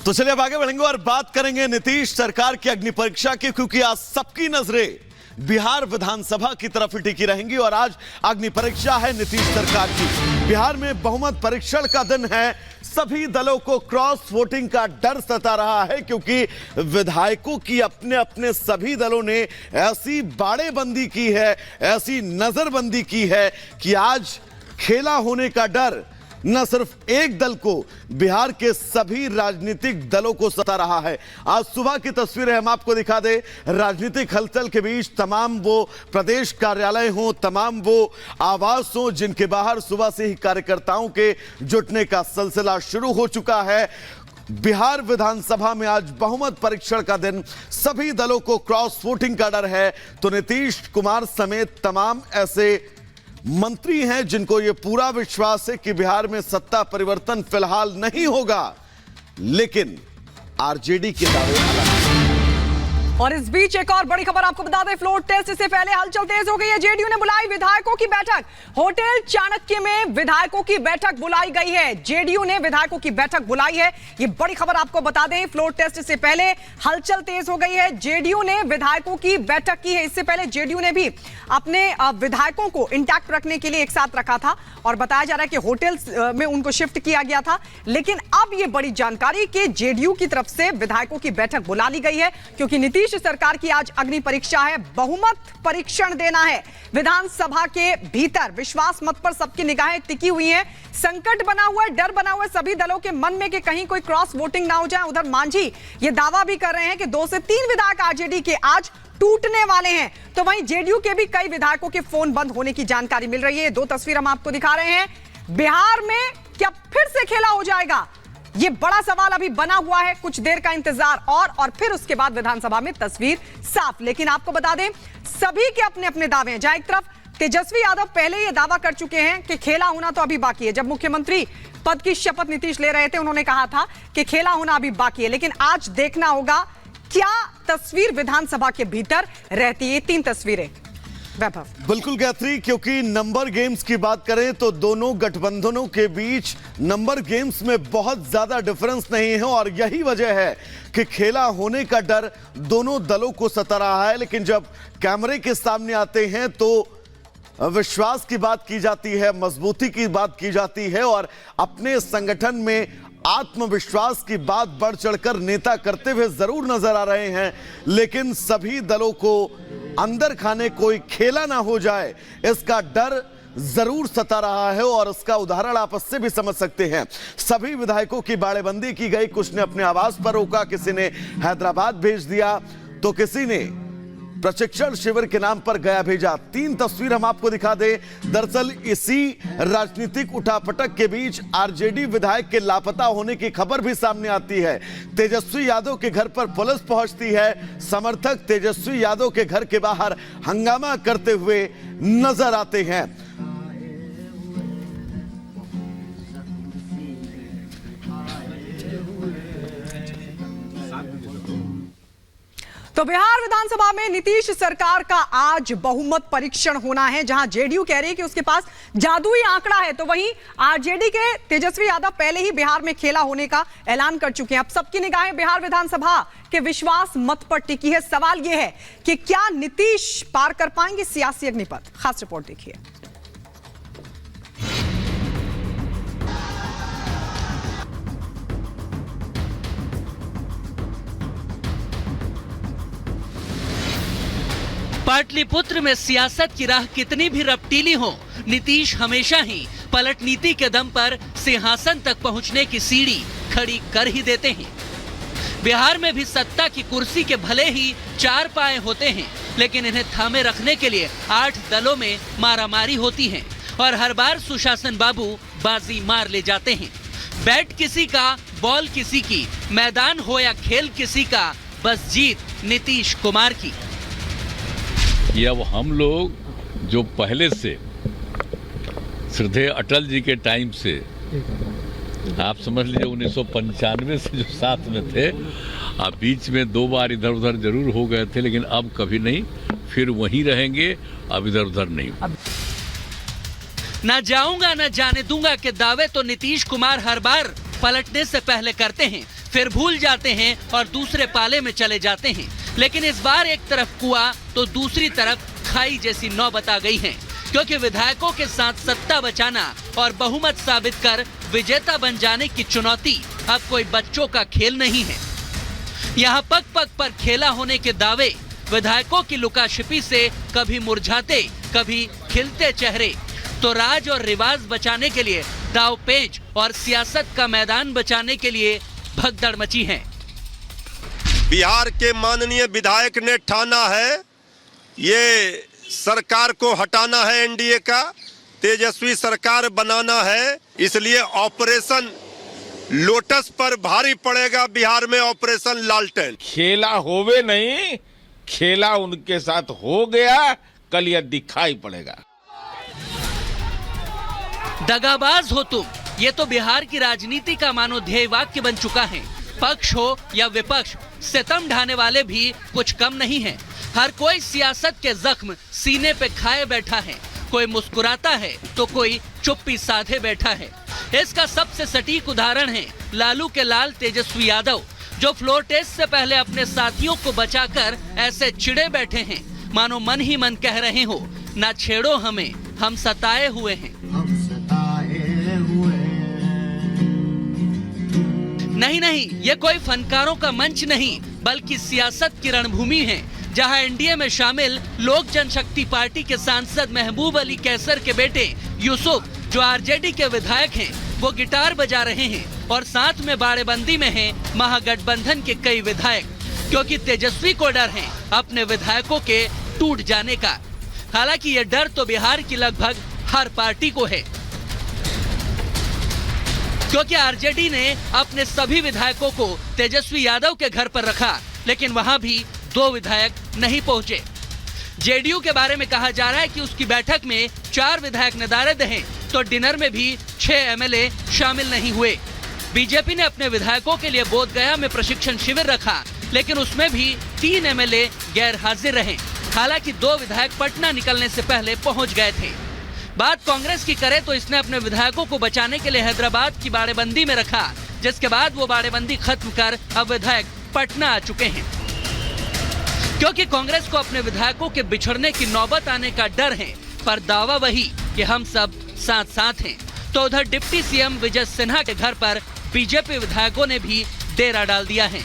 तो चलिए अब आगे बढ़ेंगे और बात करेंगे नीतीश सरकार की अग्नि परीक्षा की, क्योंकि आज सबकी नजरें बिहार विधानसभा की तरफ टिकी रहेंगी और आज अग्नि परीक्षा है नीतीश सरकार की। बिहार में बहुमत परीक्षण का दिन है। सभी दलों को क्रॉस वोटिंग का डर सता रहा है, क्योंकि विधायकों की अपने अपने सभी दलों ने ऐसी बाड़ेबंदी की है, ऐसी नजरबंदी की है कि आज खेला होने का डर न सिर्फ एक दल को, बिहार के सभी राजनीतिक दलों को सता रहा है। आज सुबह की तस्वीरें हम आपको दिखा दें। राजनीतिक हलचल के बीच तमाम वो प्रदेश कार्यालय हों, तमाम वो आवास हों, जिनके बाहर सुबह से ही कार्यकर्ताओं के जुटने का सिलसिला शुरू हो चुका है। बिहार विधानसभा में आज बहुमत परीक्षण का दिन, सभी दलों को क्रॉस वोटिंग का डर है। तो नीतीश कुमार समेत तमाम ऐसे मंत्री हैं जिनको यह पूरा विश्वास है कि बिहार में सत्ता परिवर्तन फिलहाल नहीं होगा, लेकिन आरजेडी के दावे अलग हैं। और इस बीच एक और बड़ी खबर आपको बता दें, फ्लोर टेस्ट से पहले हलचल तेज हो गई है। जेडीयू ने बुलाई विधायकों की बैठक। होटल चाणक्य में विधायकों की बैठक बुलाई गई है। जेडीयू ने विधायकों की बैठक बुलाई है, ये बड़ी खबर आपको बता दें। फ्लोर टेस्ट से पहले हलचल तेज हो गई है। जेडीयू ने विधायकों की बैठक की है। इससे पहले जेडीयू ने भी अपने विधायकों को इंटैक्ट रखने के लिए एक साथ रखा था और बताया जा रहा है कि होटल में उनको शिफ्ट किया गया था। लेकिन अब यह बड़ी जानकारी कि जेडीयू की तरफ से विधायकों की बैठक बुला ली गई है, क्योंकि नीतीश सरकार की आज अग्नि परीक्षा है। बहुमत परीक्षण देना है विधानसभा के भीतर। विश्वास मत पर सबकी निगाहें टिकी हुई हैं। संकट बना हुआ है, डर बना हुआ है सभी दलों के मन में कि कहीं कोई क्रॉस वोटिंग ना हो जाए। उधर मांझी ये दावा भी कर रहे हैं कि 2 से 3 विधायक आरजेडी के आज टूटने वाले हैं। तो वहीं जेडीयू के भी कई विधायकों के फोन बंद होने की जानकारी मिल रही है। 2 तस्वीर हम आपको दिखा रहे हैं। बिहार में क्या फिर से खेला हो जाएगा, ये बड़ा सवाल अभी बना हुआ है। कुछ देर का इंतजार और फिर उसके बाद विधानसभा में तस्वीर साफ। लेकिन आपको बता दें, सभी के अपने अपने दावे हैं। जहां एक तरफ तेजस्वी यादव पहले ये दावा कर चुके हैं कि खेला होना तो अभी बाकी है। जब मुख्यमंत्री पद की शपथ नीतीश ले रहे थे, उन्होंने कहा था कि खेला होना अभी बाकी है। लेकिन आज देखना होगा क्या तस्वीर विधानसभा के भीतर रहती है। 3 तस्वीरें वैभव। बिल्कुल गायत्री, क्योंकि नंबर गेम्स की बात करें तो दोनों गठबंधनों के बीच नंबर गेम्स में बहुत ज्यादा डिफरेंस नहीं है और यही वजह है कि खेला होने का डर दोनों दलों को सता रहा है। लेकिन जब कैमरे के सामने आते हैं तो विश्वास की बात की जाती है, मजबूती की बात की जाती है और अपने संगठन में आत्मविश्वास की बात बढ़ चढ़कर नेता करते हुए जरूर नजर आ रहे हैं। लेकिन सभी दलों को अंदर खाने कोई खेला ना हो जाए, इसका डर जरूर सता रहा है और उसका उदाहरण आप इससे भी समझ सकते हैं। सभी विधायकों की बाड़ेबंदी की गई। कुछ ने अपने आवास पर रोका, किसी ने हैदराबाद भेज दिया, तो किसी ने प्रशिक्षण शिविर के नाम पर गया भेजा। 3 तस्वीर हम आपको दिखा दें। दरअसल इसी राजनीतिक उठापटक के बीच आरजेडी विधायक के लापता होने की खबर भी सामने आती है। तेजस्वी यादव के घर पर पुलिस पहुंचती है। समर्थक तेजस्वी यादव के घर के बाहर हंगामा करते हुए नजर आते हैं। तो बिहार विधानसभा में नीतीश सरकार का आज बहुमत परीक्षण होना है, जहां जेडीयू कह रही है कि उसके पास जादुई आंकड़ा है, तो वहीं आरजेडी के तेजस्वी यादव पहले ही बिहार में खेला होने का ऐलान कर चुके हैं। अब सबकी निगाहें बिहार विधानसभा के विश्वास मत पर टिकी है। सवाल यह है कि क्या नीतीश पार कर पाएंगे सियासी अग्निपथ। खास रिपोर्ट देखिए। पाटलिपुत्र में सियासत की राह कितनी भी रपटीली हो, नीतीश हमेशा ही पलट नीति के दम पर सिंहासन तक पहुंचने की सीढ़ी खड़ी कर ही देते हैं। बिहार में भी सत्ता की कुर्सी के भले ही 4 पाए होते हैं, लेकिन इन्हें थामे रखने के लिए 8 दलों में मारामारी होती है और हर बार सुशासन बाबू बाजी मार ले जाते हैं। बैट किसी का, बॉल किसी की, मैदान हो या खेल किसी का, बस जीत नीतीश कुमार की। ये अब हम लोग जो पहले से श्रद्धेय अटल जी के टाइम से, आप समझ लीजिए 1995 से जो साथ में थे, अब बीच में 2 बार इधर उधर जरूर हो गए थे, लेकिन अब कभी नहीं, फिर वहीं रहेंगे, अब इधर उधर नहीं। ना जाऊंगा ना जाने दूंगा के दावे तो नीतीश कुमार हर बार पलटने से पहले करते हैं। फिर भूल जाते हैं और दूसरे पाले में चले जाते हैं। लेकिन इस बार एक तरफ कुआं तो दूसरी तरफ खाई जैसी नौबत आ गई है, क्योंकि विधायकों के साथ सत्ता बचाना और बहुमत साबित कर विजेता बन जाने की चुनौती अब कोई बच्चों का खेल नहीं है। यहाँ पग पग पर खेला होने के दावे, विधायकों की लुकाछिपी से कभी मुरझाते कभी खिलते चेहरे, तो राज और रिवाज बचाने के लिए दाव पेच और सियासत का मैदान बचाने के लिए भगदड़ मची है। बिहार के माननीय विधायक ने ठाना है ये सरकार को हटाना है, एनडीए का तेजस्वी सरकार बनाना है, इसलिए ऑपरेशन लोटस पर भारी पड़ेगा बिहार में ऑपरेशन लालटेन। खेला होवे नहीं, खेला उनके साथ हो गया, कल यह दिखाई पड़ेगा। दगाबाज हो तुम, ये तो बिहार की राजनीति का मानो ध्येय वाक्य बन चुका है। पक्ष हो या विपक्ष, सितम ढाने वाले भी कुछ कम नहीं हैं। हर कोई सियासत के जख्म सीने पे खाए बैठा है, कोई मुस्कुराता है तो कोई चुप्पी साधे बैठा है। इसका सबसे सटीक उदाहरण है लालू के लाल तेजस्वी यादव, जो फ्लोर टेस्ट से पहले अपने साथियों को बचाकर ऐसे चिड़े बैठे हैं मानो मन ही मन कह रहे हो, ना छेड़ो हमें, हम सताए हुए हैं। नहीं, ये कोई फनकारों का मंच नहीं, बल्कि सियासत की रणभूमि है, जहां एनडीए में शामिल लोक जनशक्ति पार्टी के सांसद महबूब अली कैसर के बेटे यूसुफ, जो आरजेडी के विधायक हैं, वो गिटार बजा रहे हैं और साथ में बाड़ेबंदी में हैं महागठबंधन के कई विधायक, क्योंकि तेजस्वी को डर है अपने विधायकों के टूट जाने का। हालांकि ये डर तो बिहार की लगभग हर पार्टी को है, क्योंकि आरजेडी ने अपने सभी विधायकों को तेजस्वी यादव के घर पर रखा, लेकिन वहां भी 2 विधायक नहीं पहुंचे। जेडीयू के बारे में कहा जा रहा है कि उसकी बैठक में 4 विधायक नदारद हैं, तो डिनर में भी 6 एमएलए शामिल नहीं हुए। बीजेपी ने अपने विधायकों के लिए बोधगया में प्रशिक्षण शिविर रखा, लेकिन उसमें भी 3 एमएलए गैर हाजिर रहे। हालांकि 2 विधायक पटना निकलने से पहले पहुंच गए थे। बात कांग्रेस की करे तो इसने अपने विधायकों को बचाने के लिए हैदराबाद की बाड़ेबंदी में रखा, जिसके बाद वो बाड़ेबंदी खत्म कर अब विधायक पटना आ चुके हैं। क्योंकि कांग्रेस को अपने विधायकों के बिछड़ने की नौबत आने का डर है, पर दावा वही कि हम सब साथ साथ हैं। तो उधर डिप्टी सीएम विजय सिन्हा के घर पर बीजेपी विधायकों ने भी डेरा डाल दिया है।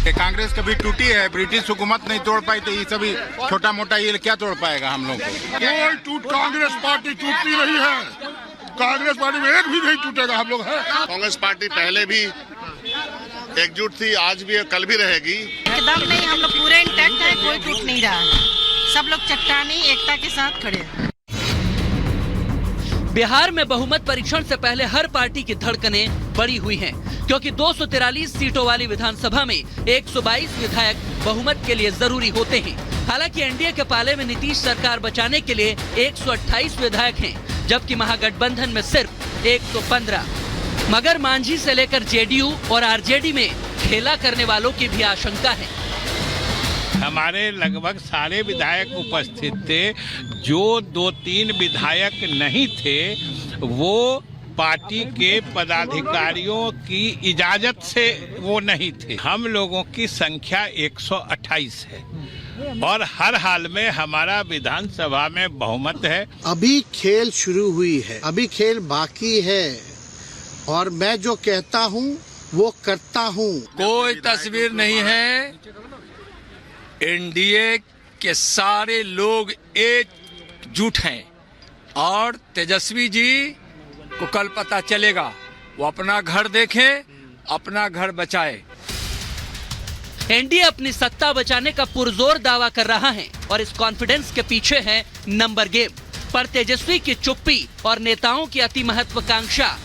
कांग्रेस कभी टूटी है, ब्रिटिश हुकूमत नहीं तोड़ पाई, तो ये सभी छोटा मोटा ये क्या तोड़ पाएगा हम लोग को? कांग्रेस पार्टी टूटती नहीं है, कांग्रेस पार्टी में एक भी नहीं टूटेगा। हम लोग है, कांग्रेस पार्टी पहले भी एकजुट थी, आज भी कल भी रहेगी। एकदम नहीं, हम लोग पूरे इंटैक्ट है, कोई टूट नहीं रहा है, सब लोग चट्टानी एकता के साथ खड़े हैं। बिहार में बहुमत परीक्षण से पहले हर पार्टी की धड़कनें बढ़ी हुई हैं, क्योंकि 243 सीटों वाली विधानसभा में 122 विधायक बहुमत के लिए जरूरी होते हैं। हालांकि एनडीए के पाले में नीतीश सरकार बचाने के लिए 128 विधायक हैं, जबकि महागठबंधन में सिर्फ 115। मगर मांझी से लेकर जेडीयू और आरजेडी में खेला करने वालों की भी आशंका है। हमारे लगभग सारे विधायक उपस्थित थे। जो 2-3 विधायक नहीं थे वो पार्टी के पदाधिकारियों की इजाजत से वो नहीं थे। हम लोगों की संख्या 128 है और हर हाल में हमारा विधानसभा में बहुमत है। अभी खेल शुरू हुई है, अभी खेल बाकी है और मैं जो कहता हूँ वो करता हूँ। कोई तस्वीर नहीं है। एनडीए के सारे लोग एकजुट हैं और तेजस्वी जी को कल पता चलेगा, वो अपना घर देखें, अपना घर बचाए। एनडीए अपनी सत्ता बचाने का पुरजोर दावा कर रहा है और इस कॉन्फिडेंस के पीछे है नंबर गेम। पर तेजस्वी की चुप्पी और नेताओं की अति महत्वाकांक्षा